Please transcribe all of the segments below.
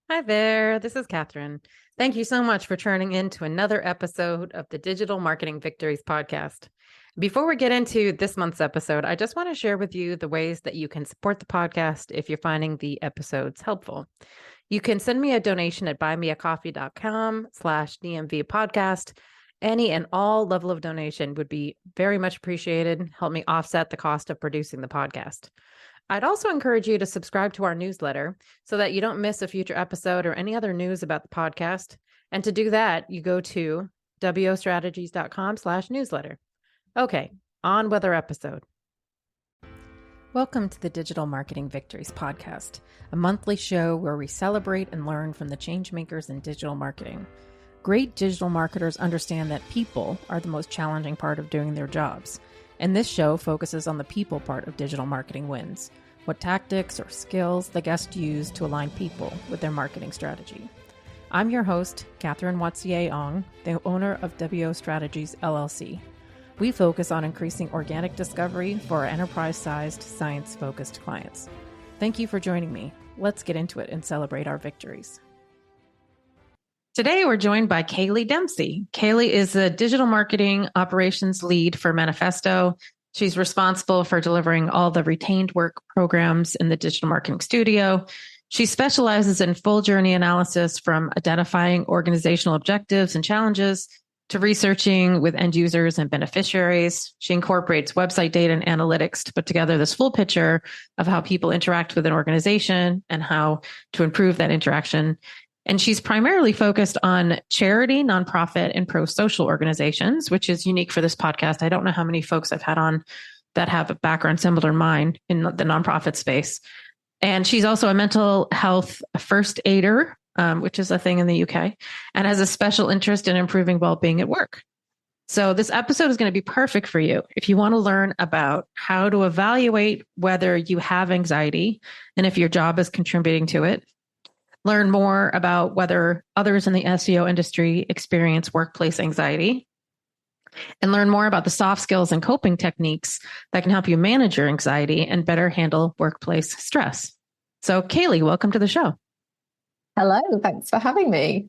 Hi there, this is Catherine. Thank you so much for turning in to another episode of the Digital Marketing Victories podcast. Before we get into this month's episode, I just want to share with you the ways that you can support the podcast if you're finding the episodes helpful. You can send me a donation at buymeacoffee.com/DMV podcast. Any and all level of donation would be very much appreciated. Help me offset the cost of producing the podcast. I'd also encourage you to subscribe to our newsletter so that you don't miss a future episode or any other news about the podcast. And to do that, you go to wostrategies.com/newsletter. Okay, on with our episode. Welcome to the Digital Marketing Victories podcast, a monthly show where we celebrate and learn from the changemakers in digital marketing. Great digital marketers understand that people are the most challenging part of doing their jobs. And this show focuses on the people part of digital marketing wins, what tactics or skills the guests use to align people with their marketing strategy. I'm your host, Catherine Watsier-Ong, the owner of WO Strategies, LLC. We focus on increasing organic discovery for our enterprise-sized, science-focused clients. Thank you for joining me. Let's get into it and celebrate our victories. Today, we're joined by Kayley Dempsey. Kayley is the digital marketing operations lead for Manifesto. She's responsible for delivering all the retained work programs in the digital marketing studio. She specializes in full journey analysis, from identifying organizational objectives and challenges to researching with end users and beneficiaries. She incorporates website data and analytics to put together this full picture of how people interact with an organization and how to improve that interaction. And she's primarily focused on charity, nonprofit, and pro-social organizations, which is unique for this podcast. I don't know how many folks I've had on that have a background similar to mine in the nonprofit space. And she's also a mental health first aider, which is a thing in the UK, and has a special interest in improving well-being at work. So this episode is going to be perfect for you if you want to learn about how to evaluate whether you have anxiety and if your job is contributing to it. Learn more about whether others in the SEO industry experience workplace anxiety, and learn more about the soft skills and coping techniques that can help you manage your anxiety and better handle workplace stress. So, Kayley, welcome to the show. Hello, thanks for having me.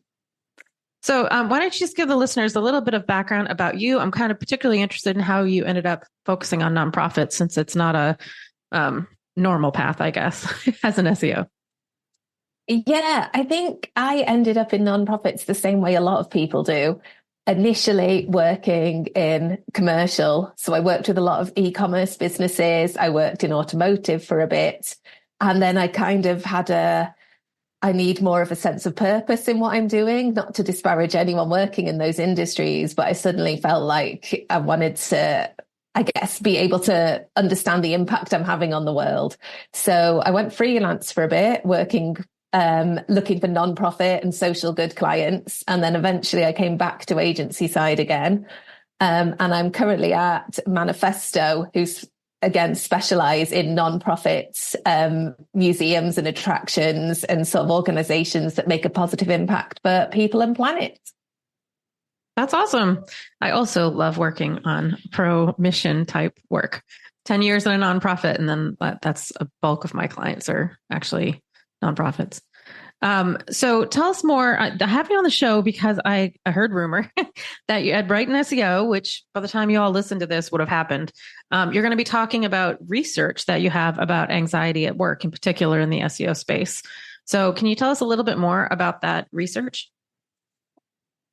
So why don't you just give the listeners a little bit of background about you? I'm kind of particularly interested in how you ended up focusing on nonprofits, since it's not a normal path, I guess, as an SEO. Yeah, I think I ended up in nonprofits the same way a lot of people do. Initially working in commercial. So I worked with a lot of e-commerce businesses. I worked in automotive for a bit. And then I kind of had I need more of a sense of purpose in what I'm doing, not to disparage anyone working in those industries, but I suddenly felt like I wanted to, I guess, be able to understand the impact I'm having on the world. So I went freelance for a bit, looking for nonprofit and social good clients. And then eventually I came back to agency side again. And I'm currently at Manifesto, who's again specialize in nonprofits, museums and attractions and sort of organizations that make a positive impact for people and planet. That's awesome. I also love working on pro mission type work. 10 years in a nonprofit, and then that's a bulk of my clients are actually nonprofits. So tell us more. I have you on the show because I heard rumor that you had Brighton SEO, which by the time you all listen to this would have happened. You're going to be talking about research that you have about anxiety at work, in particular in the SEO space. So can you tell us a little bit more about that research?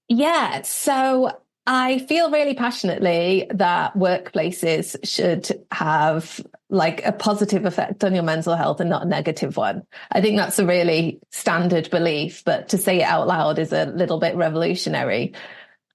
Yeah, so I feel really passionately that workplaces should have like a positive effect on your mental health and not a negative one. I think that's a really standard belief, but to say it out loud is a little bit revolutionary.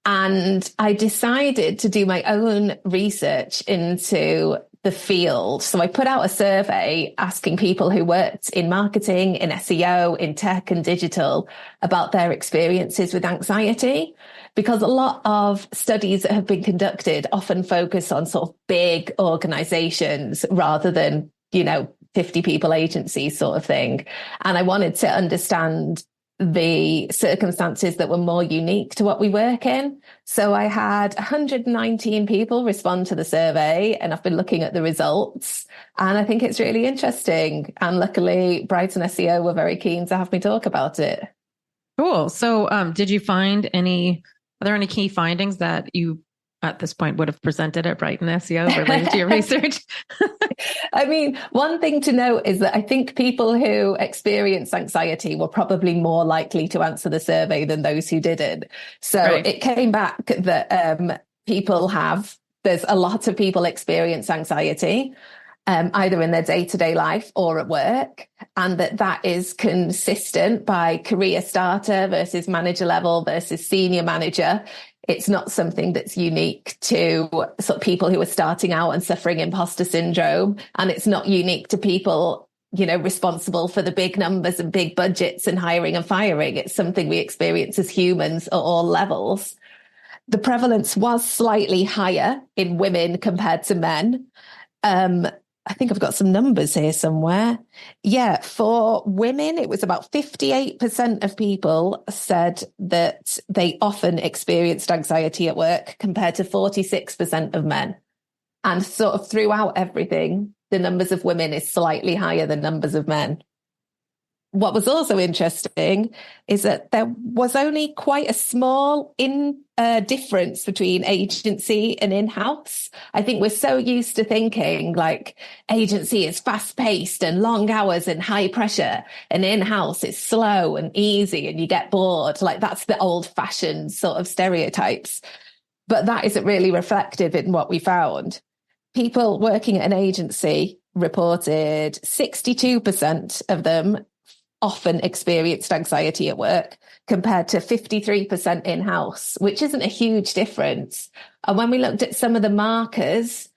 And I decided to do my own research into the field. So I put out a survey asking people who worked in marketing, in SEO, in tech and digital about their experiences with anxiety, because a lot of studies that have been conducted often focus on sort of big organizations rather than, 50 people agency sort of thing. And I wanted to understand the circumstances that were more unique to what we work in. So I had 119 people respond to the survey, and I've been looking at the results, and I think it's really interesting. And luckily, Brighton SEO were very keen to have me talk about it. Cool. So are there any key findings that you at this point would have presented at Brighton SEO related to your research? I mean, one thing to note is that I think people who experience anxiety were probably more likely to answer the survey than those who didn't. So It came back that there's a lot of people experience anxiety, either in their day-to-day life or at work, and that is consistent by career starter versus manager level versus senior manager. It's not something that's unique to sort of people who are starting out and suffering imposter syndrome. And it's not unique to people, responsible for the big numbers and big budgets and hiring and firing. It's something we experience as humans at all levels. The prevalence was slightly higher in women compared to men. I think I've got some numbers here somewhere. Yeah, for women, it was about 58% of people said that they often experienced anxiety at work compared to 46% of men. And sort of throughout everything, the numbers of women is slightly higher than numbers of men. What was also interesting is that there was only quite a small difference between agency and in-house. I think we're so used to thinking like agency is fast-paced and long hours and high pressure, and in-house is slow and easy and you get bored. Like that's the old-fashioned sort of stereotypes. But that isn't really reflective in what we found. People working at an agency reported 62% of them often experienced anxiety at work compared to 53% in-house, which isn't a huge difference. And when we looked at some of the markers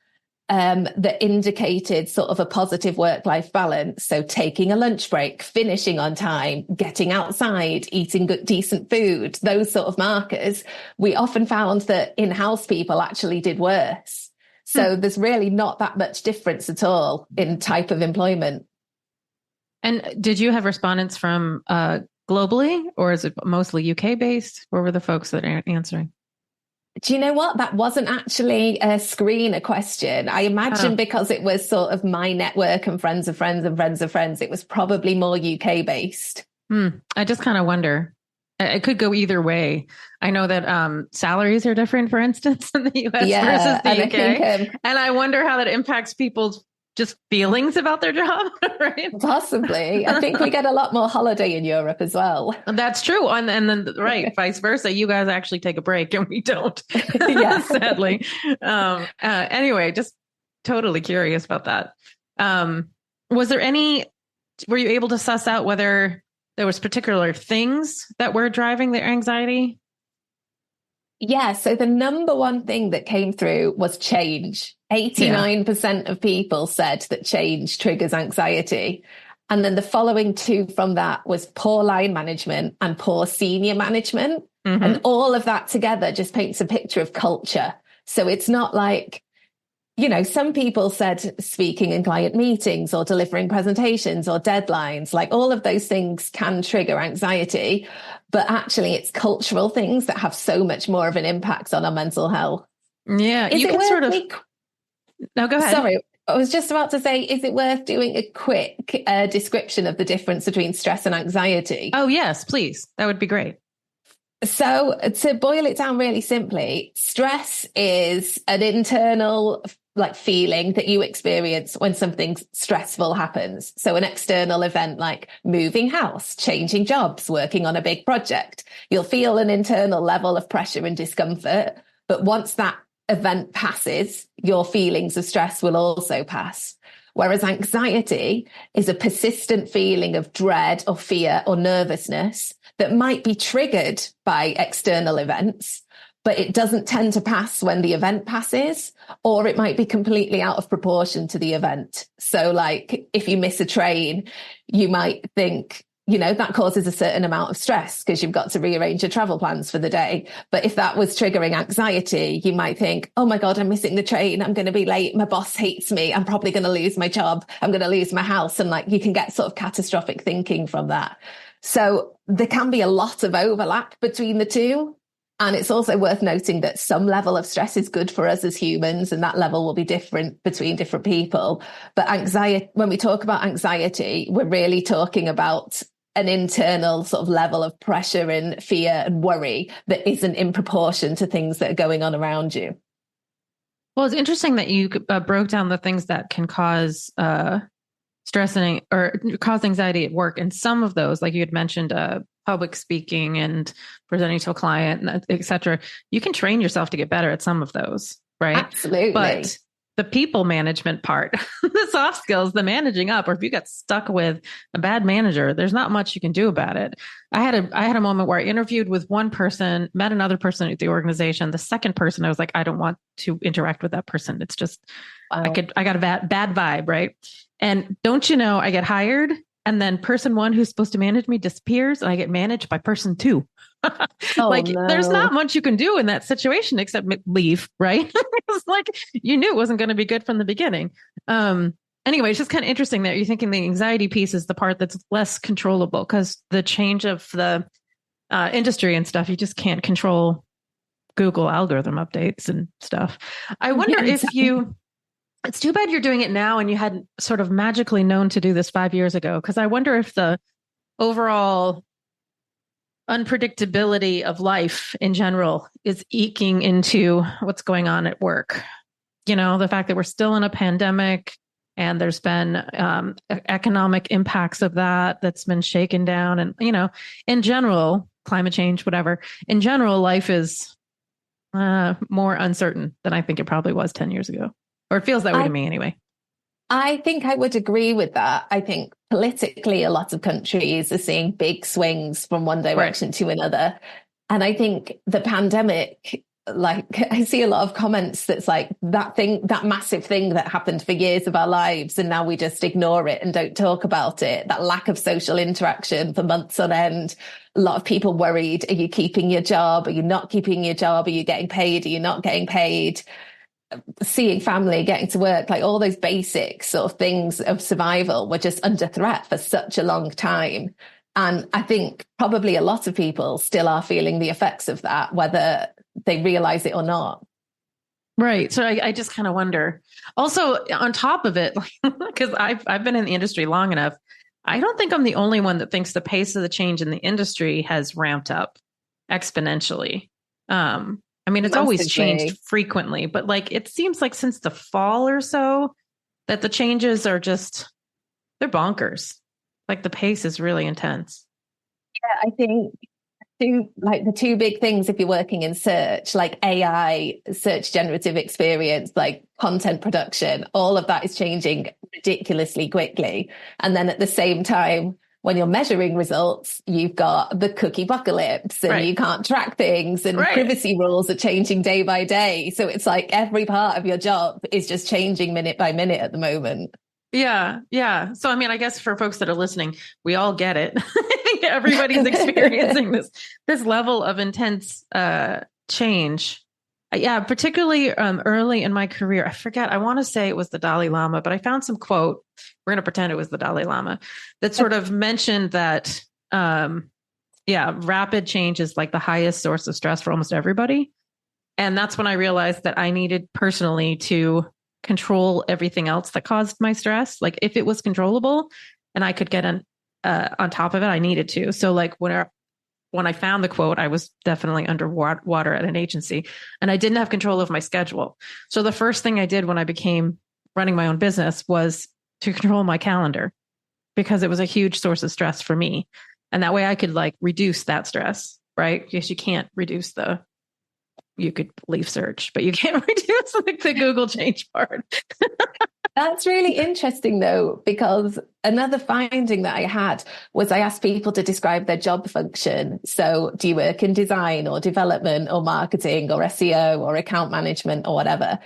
that indicated sort of a positive work-life balance, so taking a lunch break, finishing on time, getting outside, eating good, decent food, those sort of markers, we often found that in-house people actually did worse. So there's really not that much difference at all in type of employment. And did you have respondents from globally, or is it mostly UK based? Where were the folks that are answering? Do you know what? That wasn't actually a question. I imagine because it was sort of my network and friends of friends and friends of friends, it was probably more UK based. I just kind of wonder. It could go either way. I know that salaries are different, for instance, in the US versus the UK. And I wonder how that impacts people's just feelings about their job, right? Possibly. I think we get a lot more holiday in Europe as well. That's true. And then, vice versa. You guys actually take a break and we don't, sadly. Anyway, just totally curious about that. Were you able to suss out whether there was particular things that were driving their anxiety? Yeah. So the number one thing that came through was change. 89% of people said that change triggers anxiety. And then the following two from that was poor line management and poor senior management. Mm-hmm. And all of that together just paints a picture of culture. So it's not like, some people said speaking in client meetings or delivering presentations or deadlines, like all of those things can trigger anxiety. But actually, it's cultural things that have so much more of an impact on our mental health. Yeah, you can sort of... No, go ahead. Sorry, I was just about to say, is it worth doing a quick description of the difference between stress and anxiety? Oh, yes, please. That would be great. So to boil it down really simply, stress is an internal feeling that you experience when something stressful happens. So an external event like moving house, changing jobs, working on a big project. You'll feel an internal level of pressure and discomfort. But once that event passes, your feelings of stress will also pass. Whereas anxiety is a persistent feeling of dread or fear or nervousness that might be triggered by external events, but it doesn't tend to pass when the event passes, or it might be completely out of proportion to the event. So like if you miss a train, you might think, that causes a certain amount of stress because you've got to rearrange your travel plans for the day. But if that was triggering anxiety, you might think, oh my God, I'm missing the train. I'm going to be late. My boss hates me. I'm probably going to lose my job. I'm going to lose my house. And you can get sort of catastrophic thinking from that. So there can be a lot of overlap between the two. And it's also worth noting that some level of stress is good for us as humans, and that level will be different between different people. But anxiety, when we talk about anxiety, we're really talking about an internal sort of level of pressure and fear and worry that isn't in proportion to things that are going on around you. Well, it's interesting that you broke down the things that can cause stress or cause anxiety at work. And some of those, like you had mentioned, public speaking and presenting to a client, et cetera, you can train yourself to get better at some of those, right? Absolutely. But the people management part, the soft skills, the managing up, or if you got stuck with a bad manager, there's not much you can do about it. I had a moment where I interviewed with one person, met another person at the organization. The second person, I was like, I don't want to interact with that person. It's just, wow. I got a bad vibe, right? And don't you know, I get hired, and then person one who's supposed to manage me disappears, and I get managed by person two. There's not much you can do in that situation except leave, right? It's like you knew it wasn't going to be good from the beginning. Anyway, it's just kind of interesting that you're thinking the anxiety piece is the part that's less controllable, because the change of the industry and stuff, you just can't control Google algorithm updates and stuff. I wonder if it's too bad you're doing it now and you hadn't sort of magically known to do this 5 years ago, because I wonder if the overall unpredictability of life in general is eking into what's going on at work. You know, the fact that we're still in a pandemic and there's been economic impacts of that's been shaken down. And, you know, in general, climate change, whatever, in general, life is more uncertain than I think it probably was 10 years ago. Or it feels that way to me anyway. I think I would agree with that. I think politically, a lot of countries are seeing big swings from one direction to another. And I think the pandemic, like I see a lot of comments that's like that massive thing that happened for years of our lives, and now we just ignore it and don't talk about it. That lack of social interaction for months on end. A lot of people worried, are you keeping your job? Are you not keeping your job? Are you getting paid? Are you not getting paid? Seeing family, getting to work, like all those basic sort of things of survival were just under threat for such a long time. And I think probably a lot of people still are feeling the effects of that, whether they realize it or not. Right. So I just kind of wonder also on top of it, because I've been in the industry long enough, I don't think I'm the only one that thinks the pace of the change in the industry has ramped up exponentially. I mean, it's always changed frequently, but like, it seems like since the fall or so that the changes are they're bonkers. Like the pace is really intense. Yeah, I think the two big things, if you're working in search, like AI, search generative experience, like content production, all of that is changing ridiculously quickly. And then at the same time, when you're measuring results, you've got the cookie apocalypse and you can't track things, and privacy rules are changing day by day. So it's like every part of your job is just changing minute by minute at the moment. Yeah. Yeah. So, I mean, I guess for folks that are listening, we all get it. I think everybody's experiencing this level of intense change. Yeah. Particularly early in my career, I forget, I want to say it was the Dalai Lama, but I found some quote. We're going to pretend it was the Dalai Lama that sort of mentioned that, rapid change is like the highest source of stress for almost everybody. And that's when I realized that I needed personally to control everything else that caused my stress. Like if it was controllable and I could get on top of it, I needed to. So like when I found the quote, I was definitely underwater at an agency and I didn't have control of my schedule. So the first thing I did when I became running my own business was to control my calendar, because it was a huge source of stress for me. And that way I could like reduce that stress, right? Because you can't reduce you could leave search, but you can't reduce like the Google change part. That's really interesting though, because another finding that I had was I asked people to describe their job function. So do you work in design or development or marketing or SEO or account management or whatever?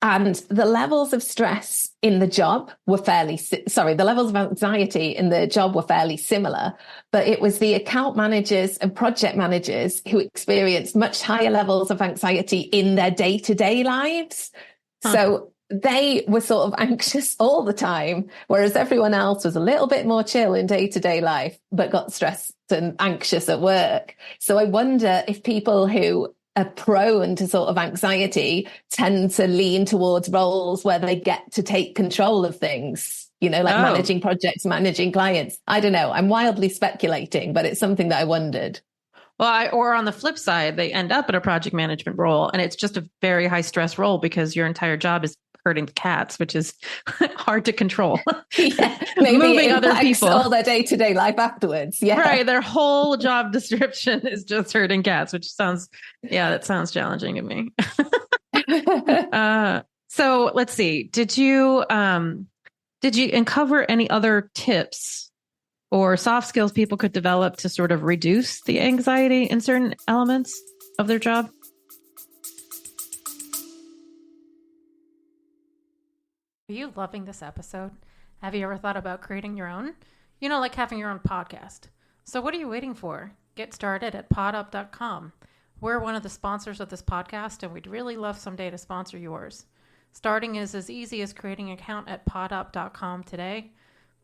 And the levels of stress in the job were the levels of anxiety in the job were fairly similar, but it was the account managers and project managers who experienced much higher levels of anxiety in their day-to-day lives. So they were sort of anxious all the time, whereas everyone else was a little bit more chill in day-to-day life, but got stressed and anxious at work. So I wonder if people who are prone to sort of anxiety tend to lean towards roles where they get to take control of things, like managing projects, managing clients. I don't know. I'm wildly speculating, but it's something that I wondered. Well, or on the flip side, they end up in a project management role and it's just a very high stress role because your entire job is herding cats, which is hard to control. Yeah, maybe moving other people, all their day-to-day life afterwards. Yeah, right. Their whole job description is just herding cats, which sounds challenging to me. So let's see. Did you uncover any other tips or soft skills people could develop to sort of reduce the anxiety in certain elements of their job? Are you loving this episode? Have you ever thought about creating your own? Like having your own podcast. So what are you waiting for? Get started at podup.com. We're one of the sponsors of this podcast, and we'd really love someday to sponsor yours. Starting is as easy as creating an account at podup.com today.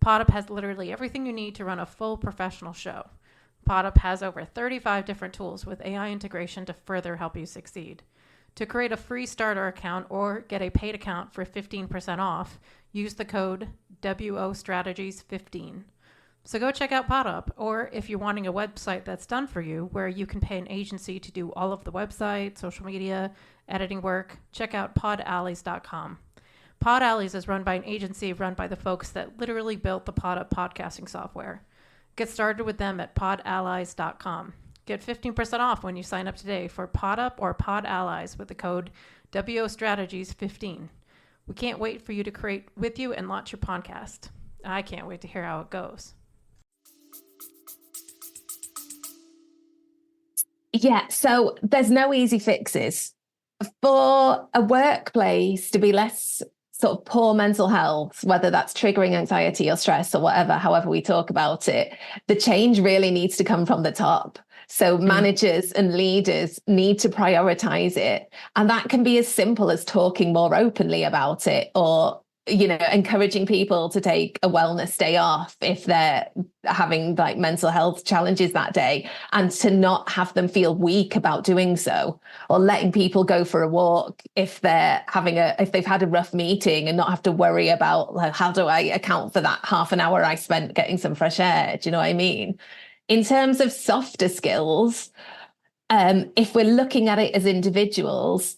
PodUp has literally everything you need to run a full professional show. PodUp has over 35 different tools with AI integration to further help you succeed. To create a free starter account or get a paid account for 15% off, use the code WOStrategies15. So go check out PodUp, or if you're wanting a website that's done for you, where you can pay an agency to do all of the website, social media, editing work, check out podallies.com. Pod Allies is run by an agency run by the folks that literally built the PodUp podcasting software. Get started with them at podallies.com. Get 15% off when you sign up today for PodUp or Pod Allies with the code WOStrategies15. We can't wait for you to create with you and launch your podcast. I can't wait to hear how it goes. Yeah, so there's no easy fixes. For a workplace to be less sort of poor mental health, whether that's triggering anxiety or stress or whatever, however we talk about it, the change really needs to come from the top. So managers and leaders need to prioritize it. And that can be as simple as talking more openly about it, or encouraging people to take a wellness day off if they're having like mental health challenges that day, and to not have them feel weak about doing so, or letting people go for a walk if they've had a rough meeting, and not have to worry about like, how do I account for that half an hour I spent getting some fresh air? Do you know what I mean? In terms of softer skills, if we're looking at it as individuals,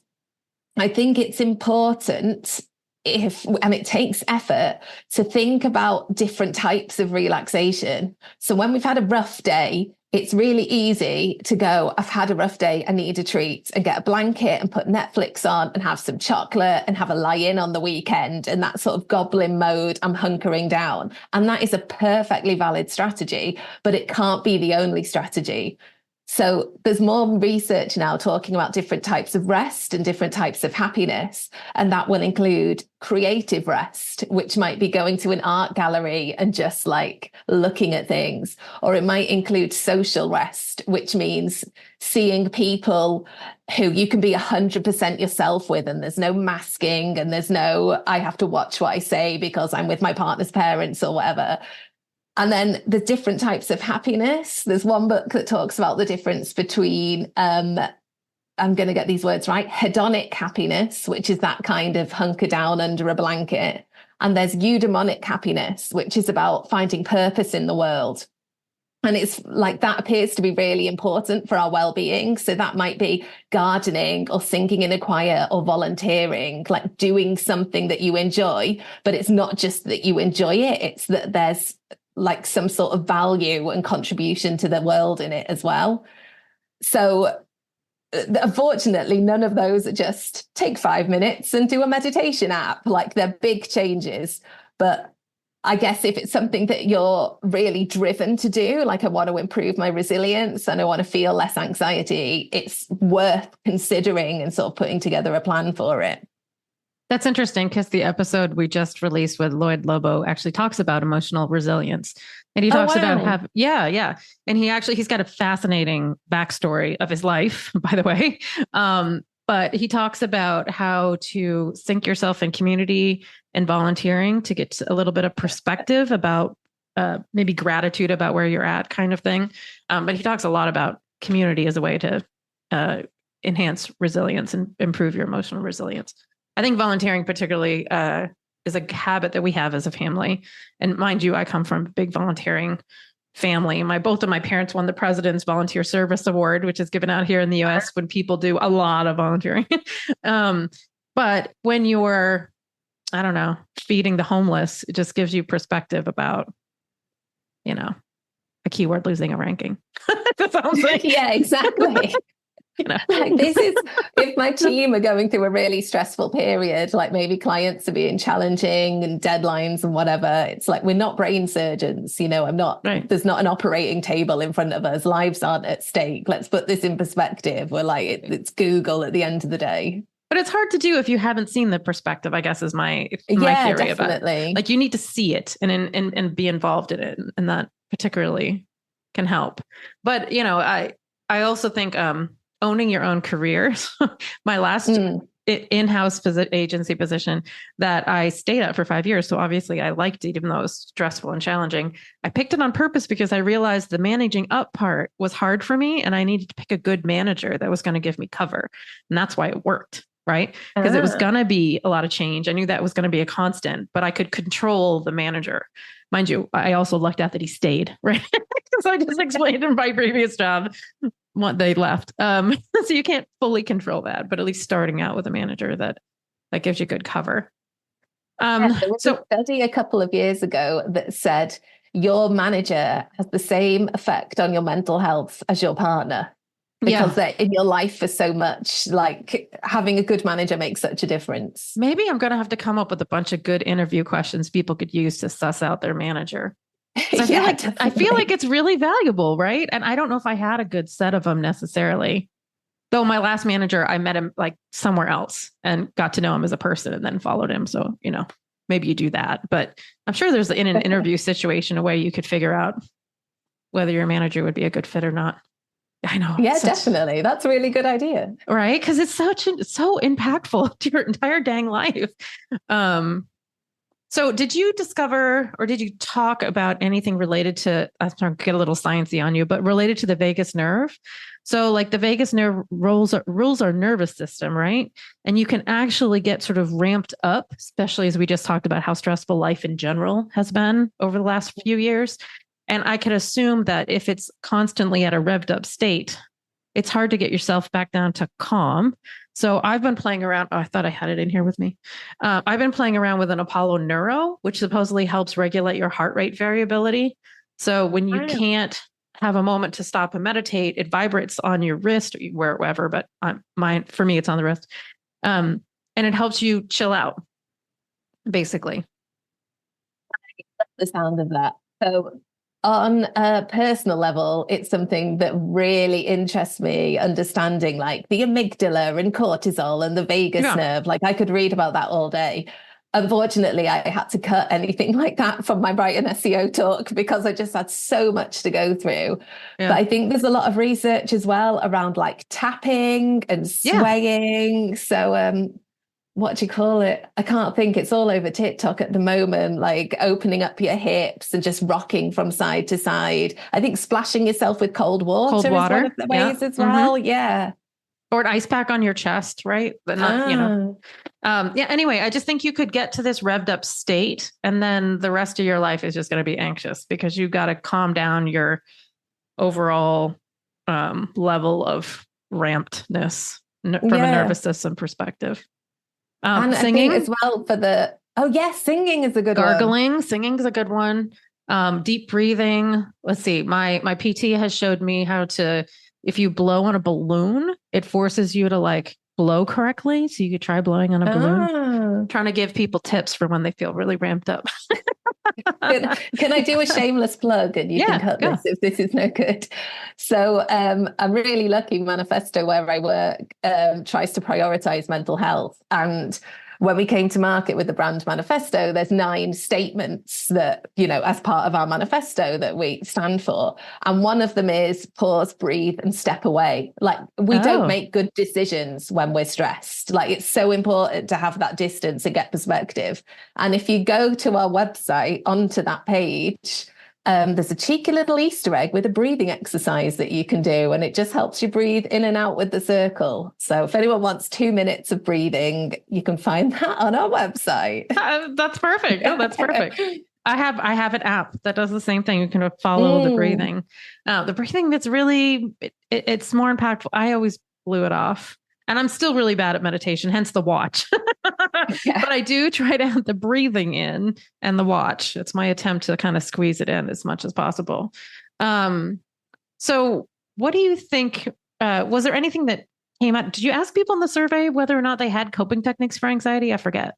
I think it's important, and it takes effort, to think about different types of relaxation. So when we've had a rough day, it's really easy to go, I've had a rough day, I need a treat, and get a blanket and put Netflix on and have some chocolate and have a lie-in on the weekend, and that sort of goblin mode, I'm hunkering down. And that is a perfectly valid strategy, but it can't be the only strategy. So there's more research now talking about different types of rest and different types of happiness. And that will include creative rest, which might be going to an art gallery and just like looking at things. Or it might include social rest, which means seeing people who you can be 100% yourself with, and there's no masking, and there's no, I have to watch what I say because I'm with my partner's parents or whatever. And then the different types of happiness. There's one book that talks about the difference between, I'm going to get these words right, hedonic happiness, which is that kind of hunker down under a blanket. And there's eudaimonic happiness, which is about finding purpose in the world. And it's like that appears to be really important for our well-being. So that might be gardening or singing in a choir or volunteering, like doing something that you enjoy. But it's not just that you enjoy it, it's that there's like some sort of value and contribution to the world in it as well. So unfortunately, none of those are just take 5 minutes and do a meditation app. Like they're big changes. But I guess if it's something that you're really driven to do, like I want to improve my resilience and I want to feel less anxiety, it's worth considering and sort of putting together a plan for it. That's interesting because the episode we just released with Lloyd Lobo actually talks about emotional resilience. And he talks about And he's got a fascinating backstory of his life, by the way. But he talks about how to sink yourself in community and volunteering to get a little bit of perspective about maybe gratitude about where you're at kind of thing. But he talks a lot about community as a way to enhance resilience and improve your emotional resilience. I think volunteering particularly is a habit that we have as a family. And mind you, I come from a big volunteering family. Both of my parents won the President's Volunteer Service Award, which is given out here in the US when people do a lot of volunteering. But when you're, I don't know, feeding the homeless, it just gives you perspective about, a keyword losing a ranking. That sounds like, yeah, exactly. Like this is if my team are going through a really stressful period, like maybe clients are being challenging and deadlines and whatever, it's like we're not brain surgeons, I'm not right. There's not an operating table in front of us, lives aren't at stake, let's put this in perspective. We're like it's Google at the end of the day. But it's hard to do if you haven't seen the perspective, I guess, is my theory definitely. about it. Like you need to see it and be involved in it, and that particularly can help. But I also think owning your own career. My last in-house agency position that I stayed at for 5 years. So obviously I liked it, even though it was stressful and challenging. I picked it on purpose because I realized the managing up part was hard for me. And I needed to pick a good manager that was going to give me cover. And that's why it worked. Right. Because it was going to be a lot of change. I knew that was going to be a constant, but I could control the manager. Mind you, I also lucked out that he stayed. Right. Because I just explained in my previous job what they left. So you can't fully control that, but at least starting out with a manager that gives you good cover. There was a study a couple of years ago that said your manager has the same effect on your mental health as your partner. Because they're in your life for so much, like having a good manager makes such a difference. Maybe I'm going to have to come up with a bunch of good interview questions people could use to suss out their manager. I feel like it's really valuable, right? And I don't know if I had a good set of them necessarily. Though my last manager, I met him like somewhere else and got to know him as a person and then followed him. So, maybe you do that. But I'm sure there's in an interview situation a way you could figure out whether your manager would be a good fit or not. I know. Yeah, definitely. That's a really good idea. Right. Because it's so impactful to your entire dang life. So did you discover or did you talk about anything related to, I'm trying to get a little sciencey on you, but related to the vagus nerve? So like the vagus nerve rules our nervous system, right? And you can actually get sort of ramped up, especially as we just talked about how stressful life in general has been over the last few years. And I can assume that if it's constantly at a revved up state, it's hard to get yourself back down to calm. So I've been playing around. Oh, I thought I had it in here with me. I've been playing around with an Apollo Neuro, which supposedly helps regulate your heart rate variability. So when you can't have a moment to stop and meditate, it vibrates on your wrist or wherever, but for me, it's on the wrist. And it helps you chill out, basically. I love the sound of that. So on a personal level, it's something that really interests me, understanding like the amygdala and cortisol and the vagus nerve. Like I could read about that all day. Unfortunately, I had to cut anything like that from my Brighton SEO talk because I just had so much to go through. Yeah. But I think there's a lot of research as well around like tapping and swaying. Yeah. So what do you call it? I can't think. It's all over TikTok at the moment, like opening up your hips and just rocking from side to side. I think splashing yourself with cold water is one of the ways as well. Mm-hmm. Yeah. Or an ice pack on your chest, right? But not, anyway, I just think you could get to this revved up state and then the rest of your life is just going to be anxious because you've got to calm down your overall level of rampedness from a nervous system perspective. And singing as well singing is a good gargling. Singing is a good one. Deep breathing. Let's see. My PT has showed me how to, if you blow on a balloon, it forces you to like blow correctly. So you could try blowing on a balloon. Trying to give people tips for when they feel really ramped up. Can I do a shameless plug and you can cut this if this is no good? So I'm really lucky. Manifesto, where I work, tries to prioritize mental health. And when we came to market with the brand manifesto, there's 9 statements that, as part of our manifesto that we stand for. And one of them is pause, breathe, and step away. Like, we don't make good decisions when we're stressed. Like, it's so important to have that distance and get perspective. And if you go to our website, onto that page, there's a cheeky little Easter egg with a breathing exercise that you can do, and it just helps you breathe in and out with the circle. So if anyone wants 2 minutes of breathing, you can find that on our website. That's perfect. Oh, that's perfect. I have an app that does the same thing. You can follow the breathing. The breathing that's really, it's more impactful. I always blew it off. And I'm still really bad at meditation, hence the watch. But I do try to have the breathing in and the watch. It's my attempt to kind of squeeze it in as much as possible. So what do you think? Was there anything that came out? Did you ask people in the survey whether or not they had coping techniques for anxiety? I forget.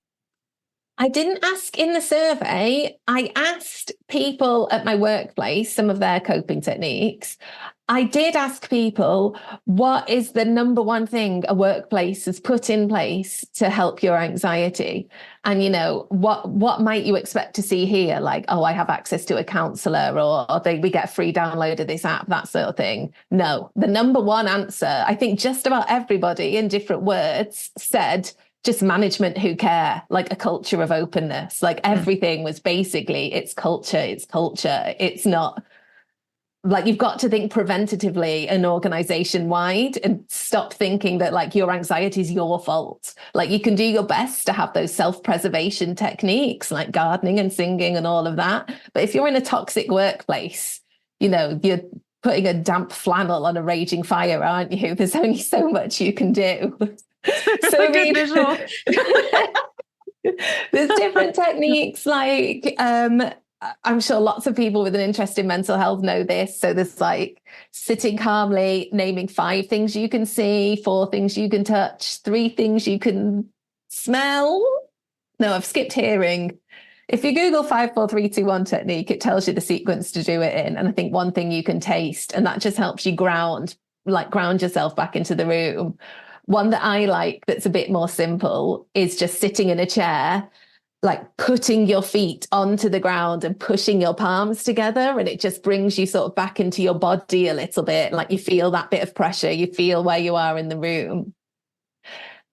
I didn't ask in the survey. I asked people at my workplace some of their coping techniques. I did ask people, what is the number one thing a workplace has put in place to help your anxiety? And, what might you expect to see here? Like, I have access to a counselor, or we get a free download of this app, that sort of thing. No, the number one answer, I think just about everybody in different words said, just management who care, like a culture of openness. Like, everything was basically, it's culture. It's not, like, you've got to think preventatively and organization wide, and stop thinking that like your anxiety is your fault. Like, you can do your best to have those self-preservation techniques like gardening and singing and all of that. But if you're in a toxic workplace, you're putting a damp flannel on a raging fire, aren't you? There's only so much you can do. So good visual. There's different techniques, like I'm sure lots of people with an interest in mental health know this. So there's like sitting calmly, naming 5 things you can see, 4 things you can touch, 3 things you can smell. No, I've skipped hearing. If you Google 5, 4, 3, 2, 1 technique, it tells you the sequence to do it in. And I think 1 thing you can taste, and that just helps you ground yourself back into the room. One that I like that's a bit more simple is just sitting in a chair, like putting your feet onto the ground and pushing your palms together. And it just brings you sort of back into your body a little bit. Like, you feel that bit of pressure, you feel where you are in the room.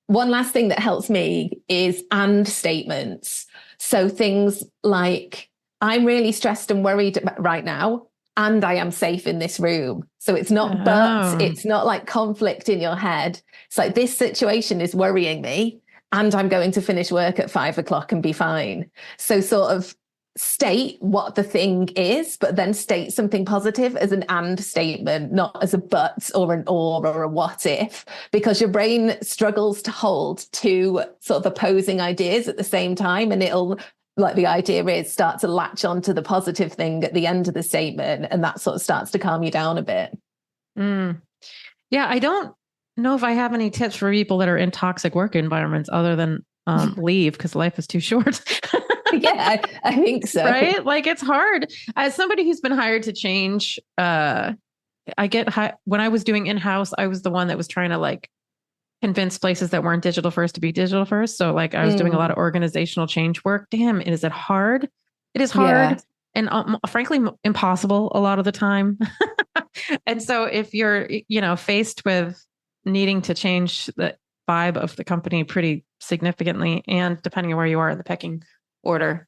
One last thing that helps me is and statements. So things like, I'm really stressed and worried right now, and I am safe in this room. So it's not but, it's not like conflict in your head. It's like, this situation is worrying me, and I'm going to finish work at 5 o'clock and be fine. So sort of state what the thing is, but then state something positive as an and statement, not as a but or an or a what if, because your brain struggles to hold 2 sort of opposing ideas at the same time. And it'll, like, the idea is, start to latch onto the positive thing at the end of the statement, and that sort of starts to calm you down a bit. Yeah, I don't know if I have any tips for people that are in toxic work environments other than leave, because life is too short. Yeah, I think so. Right? Like, it's hard. As somebody who's been hired to change, when I was doing in-house, I was the one that was trying to like convince places that weren't digital first to be digital first. So like, I was doing a lot of organizational change work. Damn, is it hard? It is hard, and frankly, impossible a lot of the time. And so if you're, faced with needing to change the vibe of the company pretty significantly, and depending on where you are in the pecking order,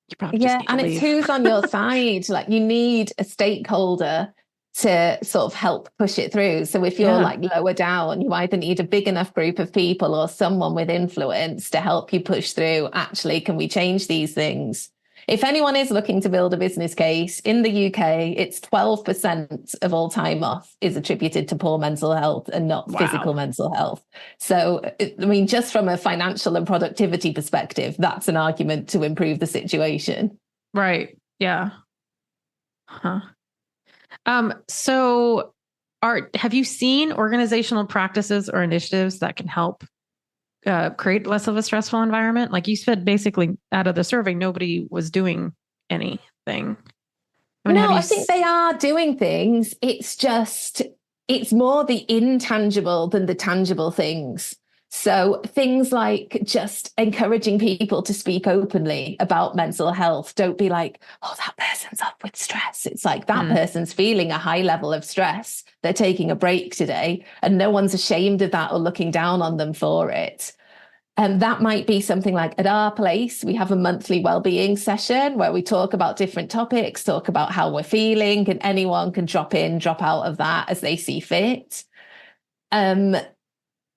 you probably just need to leave. It's who's on your side. Like, you need a stakeholder to sort of help push it through. So if you're like lower down, you either need a big enough group of people or someone with influence to help you push through. Actually, can we change these things? If anyone is looking to build a business case in the UK, it's 12% of all time off is attributed to poor mental health and not physical mental health. So, I mean, just from a financial and productivity perspective, that's an argument to improve the situation. Right. Yeah. Huh. So have you seen organizational practices or initiatives that can help create less of a stressful environment? Like you said, basically out of the survey, nobody was doing anything. I think they are doing things. It's more the intangible than the tangible things. So things like just encouraging people to speak openly about mental health. Don't be like, oh, that person's up with stress. It's like that person's feeling a high level of stress. They're taking a break today, and no one's ashamed of that or looking down on them for it. And that might be something like at our place, we have a monthly well-being session where we talk about different topics, talk about how we're feeling, and anyone can drop in, drop out of that as they see fit.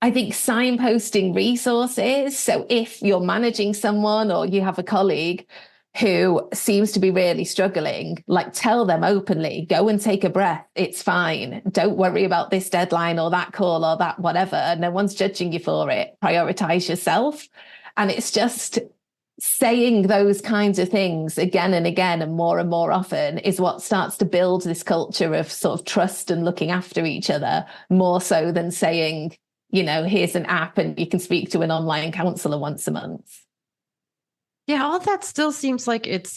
I think signposting resources. So if you're managing someone or you have a colleague who seems to be really struggling, like tell them openly, go and take a breath. It's fine. Don't worry about this deadline or that call or that whatever. No one's judging you for it. Prioritize yourself. And it's just saying those kinds of things again and more often is what starts to build this culture of sort of trust and looking after each other, more so than saying, you know, here's an app and you can speak to an online counselor once a month. Yeah, all that still seems like it's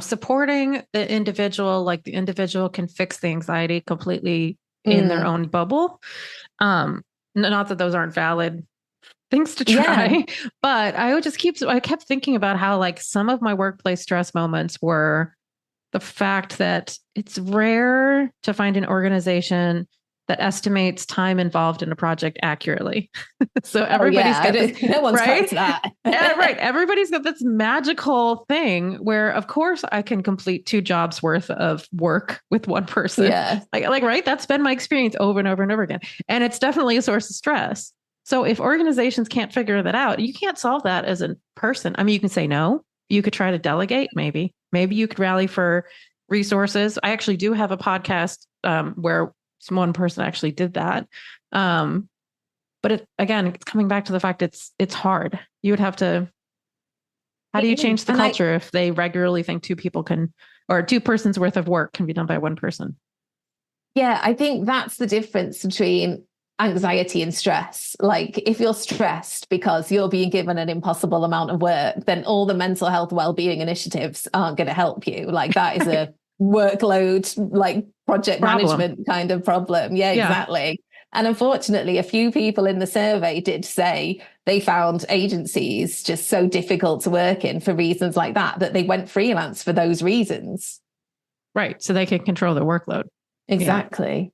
supporting the individual, like the individual can fix the anxiety completely in their own bubble. Not that those aren't valid things to try, but I kept thinking about how like some of my workplace stress moments were the fact that it's rare to find an organization that estimates time involved in a project accurately. So everybody's got this, no one's right? that. Yeah, right. Everybody's got this magical thing where, of course, I can complete 2 jobs worth of work with one person. Yeah. Like, right. That's been my experience over and over and over again. And it's definitely a source of stress. So if organizations can't figure that out, you can't solve that as a person. I mean, you can say no. You could try to delegate, maybe. Maybe you could rally for resources. I actually do have a podcast where one person actually did that. But again, it's coming back to the fact it's hard. You would have to, how do you change the culture if they regularly think 2 people can, or 2 persons worth of work can be done by 1 person? Yeah, I think that's the difference between anxiety and stress. Like if you're stressed because you're being given an impossible amount of work, then all the mental health well-being initiatives aren't going to help you. Like that is a workload, like project management kind of problem. Yeah, exactly. And unfortunately, a few people in the survey did say they found agencies just so difficult to work in for reasons like that, that they went freelance for those reasons. Right. So they can control their workload. Exactly.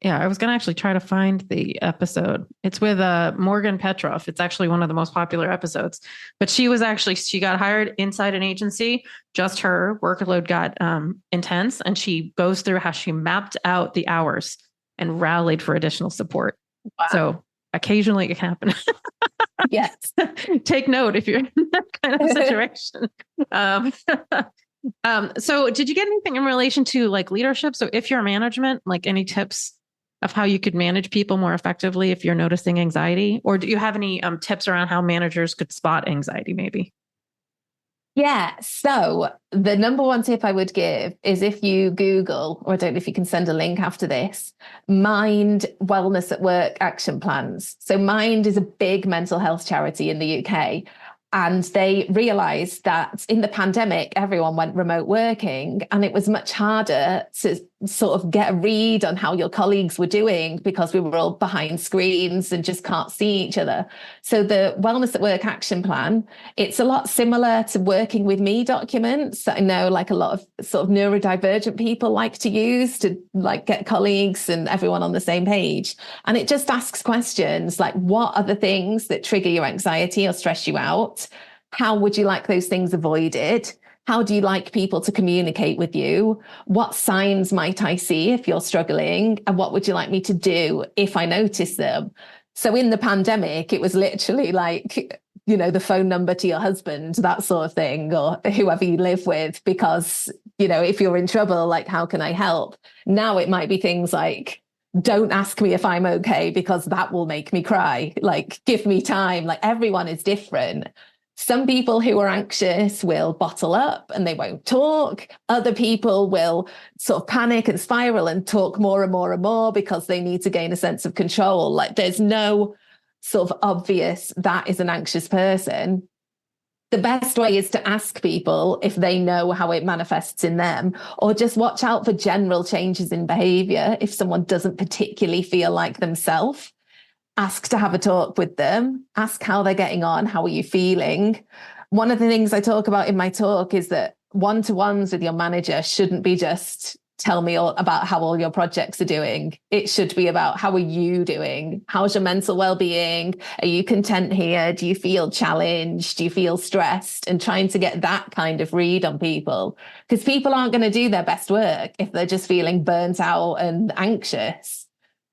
Yeah, I was going to actually try to find the episode. It's with Morgan Petroff. It's actually one of the most popular episodes. But she got hired inside an agency. Just her workload got intense. And she goes through how she mapped out the hours and rallied for additional support. Wow. So occasionally it can happen. Yes. Take note if you're in that kind of situation. So did you get anything in relation to like leadership? So if you're management, like any tips of how you could manage people more effectively if you're noticing anxiety? Or do you have any tips around how managers could spot anxiety maybe? Yeah. So the number one tip I would give is if you Google, or I don't know if you can send a link after this, Mind Wellness at Work action plans. So Mind is a big mental health charity in the UK. And they realized that in the pandemic, everyone went remote working, and it was much harder to sort of get a read on how your colleagues were doing because we were all behind screens and just can't see each other. So the Wellness at Work action plan, it's a lot similar to Working With Me documents that I know like a lot of sort of neurodivergent people like to use to like get colleagues and everyone on the same page. And it just asks questions like, what are the things that trigger your anxiety or stress you out? How would you like those things avoided? How do you like people to communicate with you? What signs might I see if you're struggling? And what would you like me to do if I notice them? So in the pandemic, it was literally like, you know, the phone number to your husband, that sort of thing, or whoever you live with, because, you know, if you're in trouble, like, how can I help? Now it might be things like, don't ask me if I'm okay, because that will make me cry. Like, give me time. Like, everyone is different. Some people who are anxious will bottle up and they won't talk. Other people will sort of panic and spiral and talk more and more and more because they need to gain a sense of control. Like, there's no sort of obvious, that is an anxious person. The best way is to ask people if they know how it manifests in them, or just watch out for general changes in behavior if someone doesn't particularly feel like themselves. ask to have a talk with them, ask how they're getting on, how are you feeling. One of the things I talk about in my talk is that one-to-ones with your manager shouldn't be just tell me all about how all your projects are doing. It should be about how are you doing? How's your mental well-being? Are you content here? Do you feel challenged? Do you feel stressed? And trying to get that kind of read on people, because people aren't going to do their best work if they're just feeling burnt out and anxious.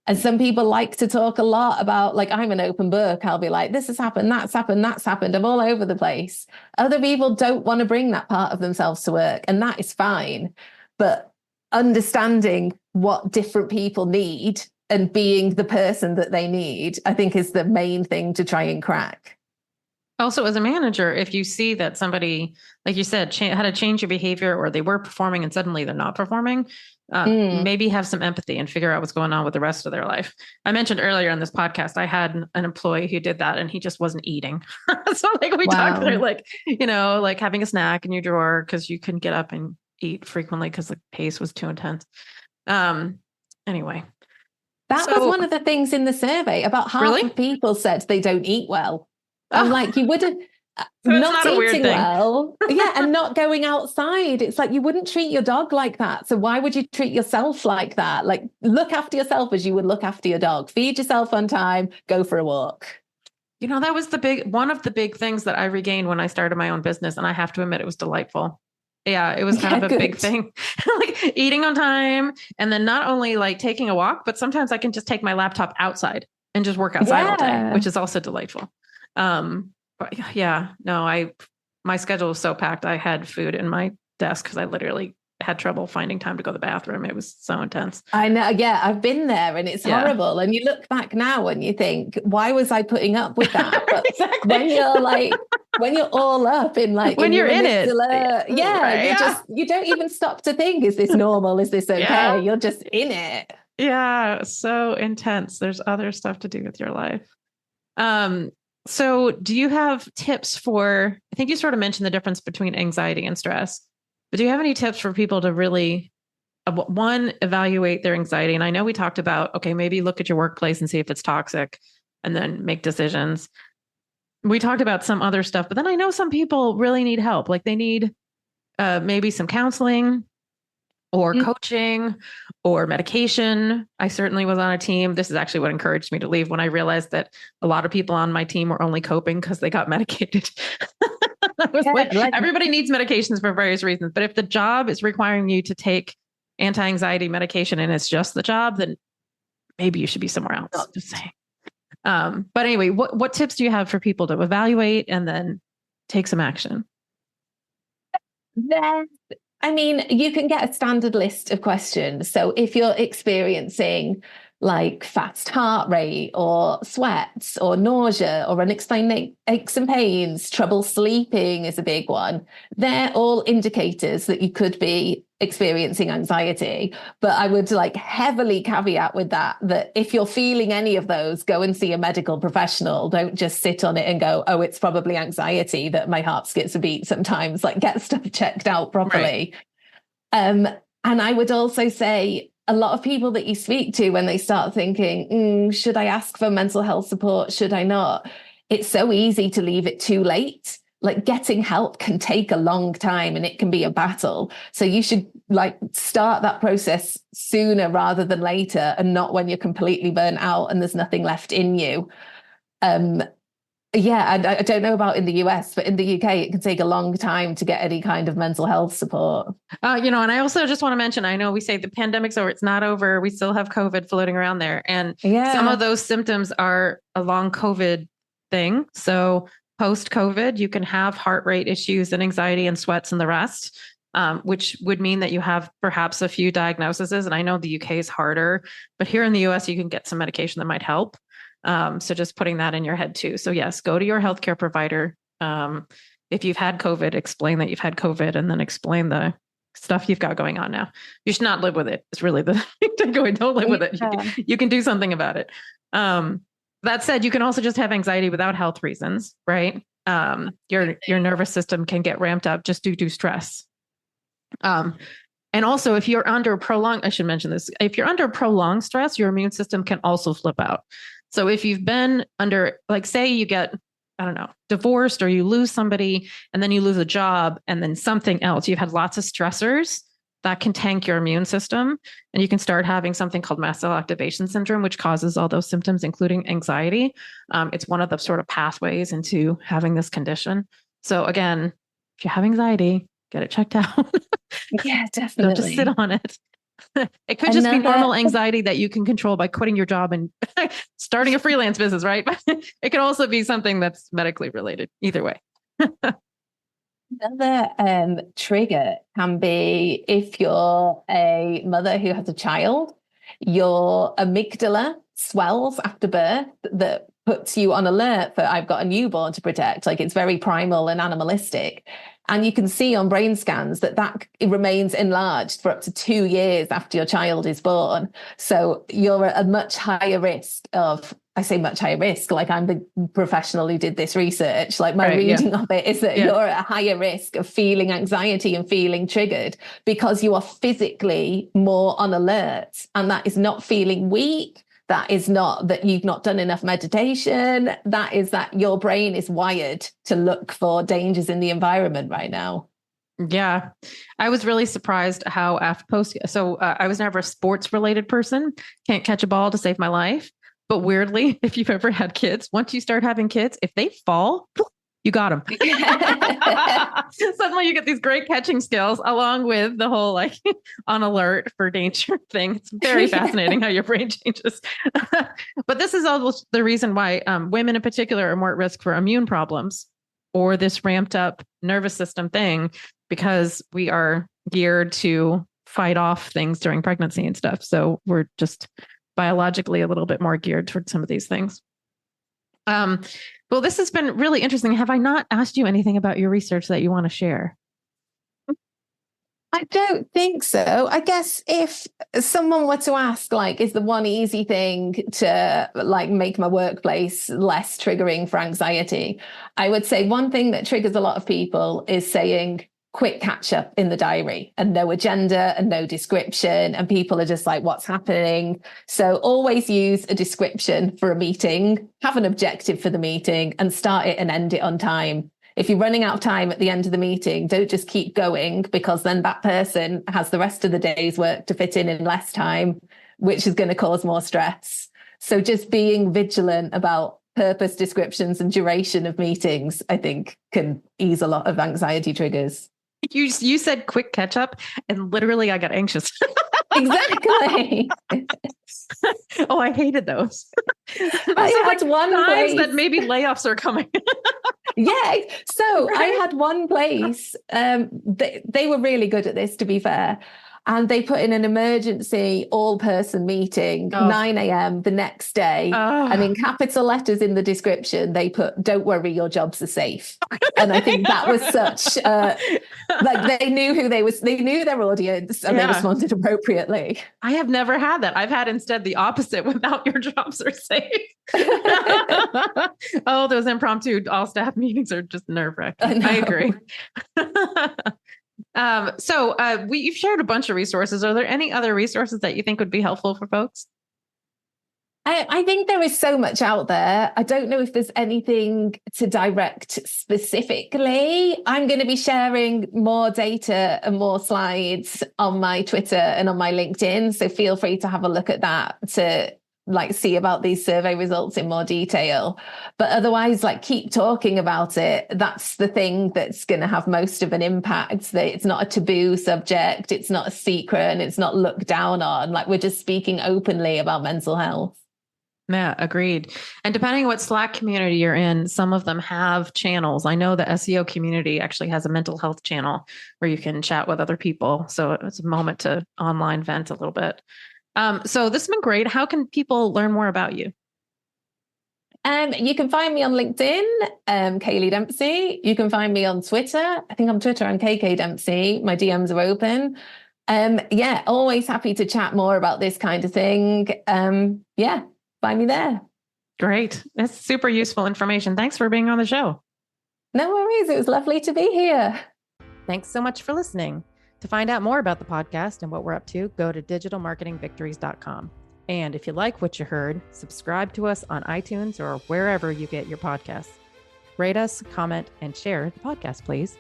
And some people like to talk a lot about, like, I'm an open book. I'll be like, this has happened, that's happened, that's happened. I'm all over the place. Other people don't want to bring that part of themselves to work, and that is fine. But understanding what different people need and being the person that they need, I think, is the main thing to try and crack. Also, as a manager, if you see that somebody, like you said, had to change your behavior, or they were performing and suddenly they're not performing, maybe have some empathy and figure out what's going on with the rest of their life. I mentioned earlier in this podcast, I had an employee who did that and he just wasn't eating. So like we talked through, like, you know, like having a snack in your drawer because you couldn't get up and eat frequently because the pace was too intense. Anyway. That was one of the things in the survey. About half of people said they don't eat well. I'm like, you wouldn't, not eating well. Yeah. And not going outside. It's like, you wouldn't treat your dog like that. So why would you treat yourself like that? Like, look after yourself as you would look after your dog. Feed yourself on time, go for a walk. You know, that was one of the big things that I regained when I started my own business. And I have to admit, it was delightful. Yeah, it was kind of a big thing. Like eating on time, and then not only like taking a walk, but sometimes I can just take my laptop outside and just work outside all day, which is also delightful. But yeah, no, my schedule was so packed. I had food in my desk because I literally had trouble finding time to go to the bathroom. It was so intense. I know. Yeah, I've been there and it's horrible. And you look back now and you think, why was I putting up with that? But exactly. when you're all up in like, when you're in it, you don't even stop to think, is this normal? Is this okay? Yeah. You're just in it. Yeah. So intense. There's other stuff to do with your life. So do you have tips for, I think you sort of mentioned the difference between anxiety and stress, but do you have any tips for people to really, one, evaluate their anxiety? And I know we talked about, okay, maybe look at your workplace and see if it's toxic and then make decisions. We talked about some other stuff, but then I know some people really need help. Like they need maybe some counseling or coaching or medication. I certainly was on a team. This is actually what encouraged me to leave, when I realized that a lot of people on my team were only coping because they got medicated. I was like, everybody needs medications for various reasons. But if the job is requiring you to take anti-anxiety medication and it's just the job, then maybe you should be somewhere else. Just saying. But anyway, what tips do you have for people to evaluate and then take some action? I mean, you can get a standard list of questions. So if you're experiencing like fast heart rate or sweats or nausea or unexplained aches and pains, trouble sleeping is a big one. They're all indicators that you could be experiencing anxiety. But I would like heavily caveat with that if you're feeling any of those, go and see a medical professional. Don't just sit on it and go, oh, it's probably anxiety that my heart skips a beat sometimes. Like, get stuff checked out properly. Right. And I would also say, a lot of people that you speak to, when they start thinking, should I ask for mental health support? Should I not? It's so easy to leave it too late. Like, getting help can take a long time and it can be a battle. So you should like start that process sooner rather than later, and not when you're completely burnt out and there's nothing left in you. Yeah, and I don't know about in the US, but in the UK, it can take a long time to get any kind of mental health support. And I also just want to mention, I know we say the pandemic's over, it's not over. We still have COVID floating around there. And some of those symptoms are a long COVID thing. So post-COVID, you can have heart rate issues and anxiety and sweats and the rest, which would mean that you have perhaps a few diagnoses. And I know the UK is harder, but here in the US, you can get some medication that might help. So just putting that in your head too. So yes, go to your healthcare provider. If you've had COVID, explain that you've had COVID, and then explain the stuff you've got going on now. You should not live with it. It's really the takeaway. Don't live with it. You can do something about it. That said, you can also just have anxiety without health reasons, right? Your nervous system can get ramped up just due to stress. And also, if you're under prolonged, I should mention this, if you're under prolonged stress, your immune system can also flip out. So if you've been under, like, say you get, I don't know, divorced, or you lose somebody and then you lose a job and then something else, you've had lots of stressors that can tank your immune system. And you can start having something called mast cell activation syndrome, which causes all those symptoms, including anxiety. It's one of the sort of pathways into having this condition. So again, if you have anxiety, get it checked out. Yeah, Don't just sit definitely. on it. It could just be Another, normal anxiety that you can control by quitting your job and starting a freelance business, right? But it could also be something that's medically related. Either way. another trigger can be if you're a mother who has a child, your amygdala swells after birth, that puts you on alert for I've got a newborn to protect. Like, it's very primal and animalistic. And you can see on brain scans that it remains enlarged for up to 2 years after your child is born. So you're at a much higher risk of, I say much higher risk, like I'm the professional who did this research. Like, my reading of it is that you're at a higher risk of feeling anxiety and feeling triggered because you are physically more on alert. And that is not feeling weak. That is not that you've not done enough meditation. That is that your brain is wired to look for dangers in the environment right now. Yeah. I was really surprised how after post. So I was never a sports related person. Can't catch a ball to save my life. But weirdly, if you've ever had kids, once you start having kids, if they fall, you got them. Suddenly you get these great catching skills along with the whole like on alert for danger thing. It's very fascinating how your brain changes. But this is all the reason why women in particular are more at risk for immune problems or this ramped up nervous system thing, because we are geared to fight off things during pregnancy and stuff. So we're just biologically a little bit more geared towards some of these things. Well, this has been really interesting. Have I not asked you anything about your research that you want to share? I don't think so. I guess if someone were to ask, like, is the one easy thing to like make my workplace less triggering for anxiety, I would say one thing that triggers a lot of people is saying quick catch up in the diary and no agenda and no description. And people are just like, what's happening? So always use a description for a meeting, have an objective for the meeting, and start it and end it on time. If you're running out of time at the end of the meeting, don't just keep going, because then that person has the rest of the day's work to fit in less time, which is going to cause more stress. So just being vigilant about purpose, descriptions, and duration of meetings, I think, can ease a lot of anxiety triggers. You said quick catch up, and literally I got anxious. Exactly. Oh, I hated those. I had like one signs that maybe layoffs are coming. Yeah. So right? I had one place, they were really good at this, to be fair. And they put in an emergency all-person meeting, 9 a.m. the next day. And in capital letters in the description, they put, "Don't worry, your jobs are safe." And I think that was such, like, they knew who they knew their audience, and they responded appropriately. I have never had that. I've had instead the opposite, "Without your jobs are safe." Oh, those impromptu all staff meetings are just nerve-wracking. I agree. You've shared a bunch of resources. Are there any other resources that you think would be helpful for folks? I think there is so much out there. I don't know if there's anything to direct specifically. I'm going to be sharing more data and more slides on my Twitter and on my LinkedIn. So feel free to have a look at that to like see about these survey results in more detail. But otherwise, like, keep talking about it. That's the thing that's going to have most of an impact. That it's not a taboo subject, it's not a secret, and it's not looked down on. Like, we're just speaking openly about mental health. Yeah, agreed. And depending on what Slack community you're in, some of them have channels. I know the SEO community actually has a mental health channel where you can chat with other people. So it's a moment to online vent a little bit. So this has been great. How can people learn more about you? You can find me on LinkedIn, Kayley Dempsey. You can find me on Twitter. I think on Twitter I'm KK Dempsey. My DMs are open. Always happy to chat more about this kind of thing. Find me there. Great. That's super useful information. Thanks for being on the show. No worries. It was lovely to be here. Thanks so much for listening. To find out more about the podcast and what we're up to, go to digitalmarketingvictories.com. And if you like what you heard, subscribe to us on iTunes or wherever you get your podcasts. Rate us, comment, and share the podcast, please.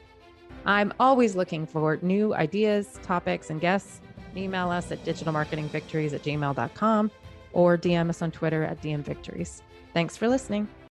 I'm always looking for new ideas, topics, and guests. Email us at digitalmarketingvictories@gmail.com or DM us on Twitter at DMVictories. Thanks for listening.